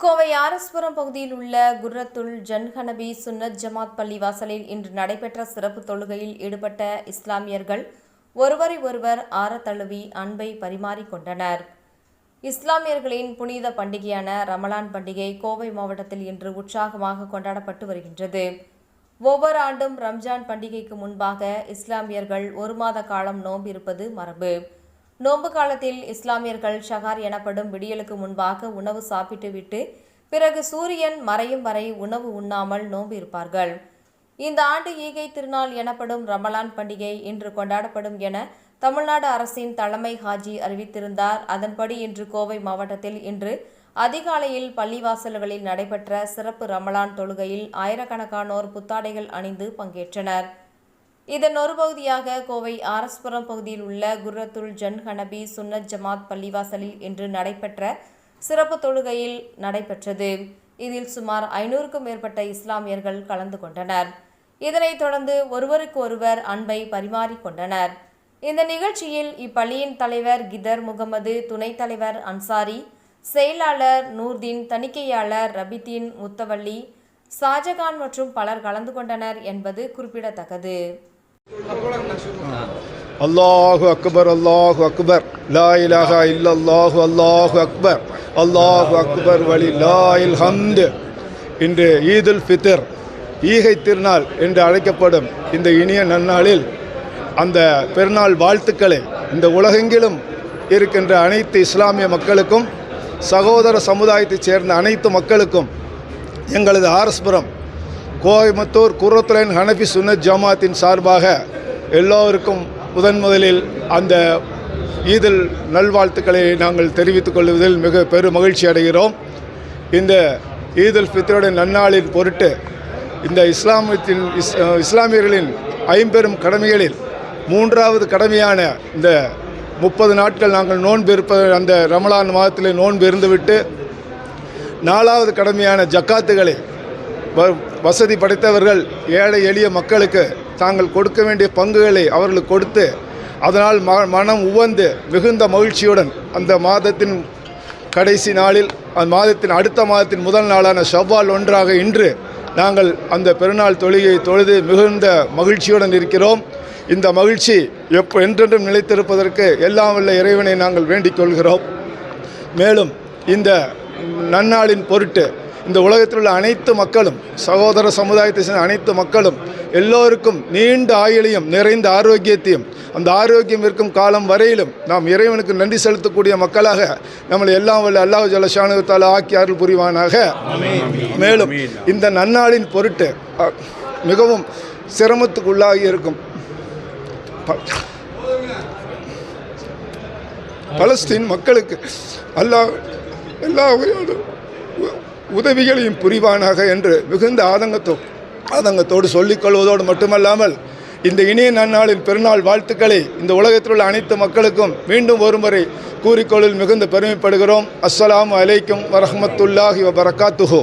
கோவை ஆர்எஸ்புரம் பகுதியில் உள்ள குர்ரத்துல் ஜன்ஹனபி சுன்னத் ஜமாத் பள்ளிவாசலில் இன்று நடைபெற்ற சிறப்பு தொழுகையில் ஈடுபட்ட இஸ்லாமியர்கள் ஒருவரை ஒருவர் ஆரத்தழுவி அன்பை பரிமாறிக்கொண்டனர். இஸ்லாமியர்களின் புனித பண்டிகையான ரமலான் பண்டிகை கோவை மாவட்டத்தில் இன்று உற்சாகமாக கொண்டாடப்பட்டு வருகின்றது. ஒவ்வொரு ஆண்டும் ரம்ஜான் பண்டிகைக்கு முன்பாக இஸ்லாமியர்கள் ஒரு மாத காலம் நோன்பு இருப்பது மரபு. நோன்பு காலத்தில் இஸ்லாமியர்கள் ஷஹார் எனப்படும் விடியலுக்கு முன்பாக உணவு சாப்பிட்டுவிட்டு பிறகு சூரியன் மறையும் வரை உணவு உண்ணாமல் நோன்பு இருப்பார்கள். இந்த ஆண்டு ஈகை திருநாள் எனப்படும் ரமலான் பண்டிகை இன்று கொண்டாடப்படும் என தமிழ்நாடு அரசின் தலைமை ஹாஜி அறிவித்திருந்தார். அதன்படி இன்று கோவை மாவட்டத்தில் இன்று அதிகாலையில் பள்ளிவாசல்களில் நடைபெற்ற சிறப்பு ரமலான் தொழுகையில் ஆயிரக்கணக்கானோர் புத்தாடைகள் அணிந்து பங்கேற்றனர். இதன் ஒரு பகுதியாக கோவை ஆர்எஸ்புரம் பகுதியில் உள்ள குர்ரத்துல் ஜன்ஹனபி சுன்னத் ஜமாத் பள்ளிவாசலில் இன்று நடைபெற்ற சிறப்பு தொழுகையில் நடைபெற்றது. இதில் சுமார் 500க்கும் மேற்பட்ட இஸ்லாமியர்கள் கலந்து கொண்டனர். இதனைத் தொடர்ந்து ஒருவருக்கு ஒருவர் அன்பை பரிமாறிக்கொண்டனர். இந்த நிகழ்ச்சியில் இப்பள்ளியின் தலைவர் கிதர் முகமது, துணைத் தலைவர் அன்சாரி, செயலாளர் நூர்தீன், தணிக்கையாளர் ரபிதீன் முத்தவள்ளி, ஷாஜகான் மற்றும் பலர் கலந்து கொண்டனர் என்பது குறிப்பிடத்தக்கது. அல்லாஹு அக்பர், அல்லாஹு அக்பர், லா இலாஹா இல்லல்லாஹு, அல்லாஹு அக்பர், அல்லாஹு அக்பர் வலில்லாஹில் ஹம்து. இன்று ஈதுல் ஃபித்ர், ஈகை திருநாள் என்று அழைக்கப்படும் இந்த இனிய நன்னாளில் அந்த பெருநாள் வாழ்த்துக்களை இந்த உலகெங்கிலும் இருக்கின்ற அனைத்து இஸ்லாமிய மக்களுக்கும், சகோதர சமுதாயத்தைச் சேர்ந்த அனைத்து மக்களுக்கும் எங்களது ஆர்எஸ்புரம் கோயம்புத்தூர் குர்ரத்துல் ஹனபி சுன்னத் ஜமாத்தின் சார்பாக எல்லோருக்கும் முதலில் அந்த ஈதுல் நல்வாழ்த்துக்களை நாங்கள் தெரிவித்துக் கொள்வதில் மிக பெரும் மகிழ்ச்சி அடைகிறோம். இந்த ஈதுல் ஃபித்ருடைய நன்னாளின் பொருட்டு இந்த இஸ்லாமியர்களின் ஐம்பெரும் கடமைகளில் 3வது கடமையான இந்த 30 நாட்கள் நாங்கள் நோன்பு அந்த ரமலான் மாதத்திலே நோன்பு இருந்துவிட்டு 4வது கடமையான ஜக்காத்துகளை வசதி படைத்தவர்கள் ஏழை எளிய மக்களுக்கு தாங்கள் கொடுக்க வேண்டிய பங்குகளை அவர்களுக்கு கொடுத்து அதனால் மனம் உவந்து மிகுந்த மகிழ்ச்சியுடன் அந்த மாதத்தின் கடைசி நாளில் அந்த மாதத்தின் அடுத்த மாதத்தின் முதல் நாளான ஷவ்வால் 1 இன்று நாங்கள் அந்த பெருநாள் தொழுகையை தொழுது மிகுந்த மகிழ்ச்சியுடன் இருக்கிறோம். இந்த மகிழ்ச்சி என்றென்றும் நிலைத்திருப்பதற்கு எல்லாம் வல்ல இறைவனை நாங்கள் வேண்டிக் கொள்கிறோம். மேலும் இந்த நன்னாளின் பொருட்டு இந்த உலகத்தில் உள்ள அனைத்து மக்களும், சகோதர சமுதாயத்தை சேர்ந்த அனைத்து மக்களும் எல்லோருக்கும் நீண்ட ஆயுளையும் நிறைந்த ஆரோக்கியத்தையும், அந்த ஆரோக்கியம் இருக்கும் காலம் வரையிலும் நாம் இறைவனுக்கு நன்றி செலுத்தக்கூடிய மக்களாக நம்மளை எல்லாம் வல்ல அல்லாஹ் ஜல்ல ஷானஹு தஆலா ஆக்கி அருள் புரிவானாக. மேலும் இந்த நன்னாளின் பொருட்டு மிகவும் சிரமத்துக்குள்ளாகி இருக்கும் பலஸ்தீன் மக்களுக்கு அல்லாஹ் எல்லா உதவிகளையும் புரிவானாக என்று மிகுந்த ஆதங்கத்தோடு சொல்லிக்கொள்வதோடு மட்டுமல்லாமல் இந்த இனிய நன்னாளின் பெருநாள் வாழ்த்துக்களை இந்த உலகத்தில் உள்ள அனைத்து மக்களுக்கும் மீண்டும் ஒருமுறை கூறிக்கொள்ளில் மிகுந்த பெருமைப்படுகிறோம். அஸ்ஸலாமு அலைக்கும் வரஹ்மத்துல்லாஹி வபரகாத்துஹு.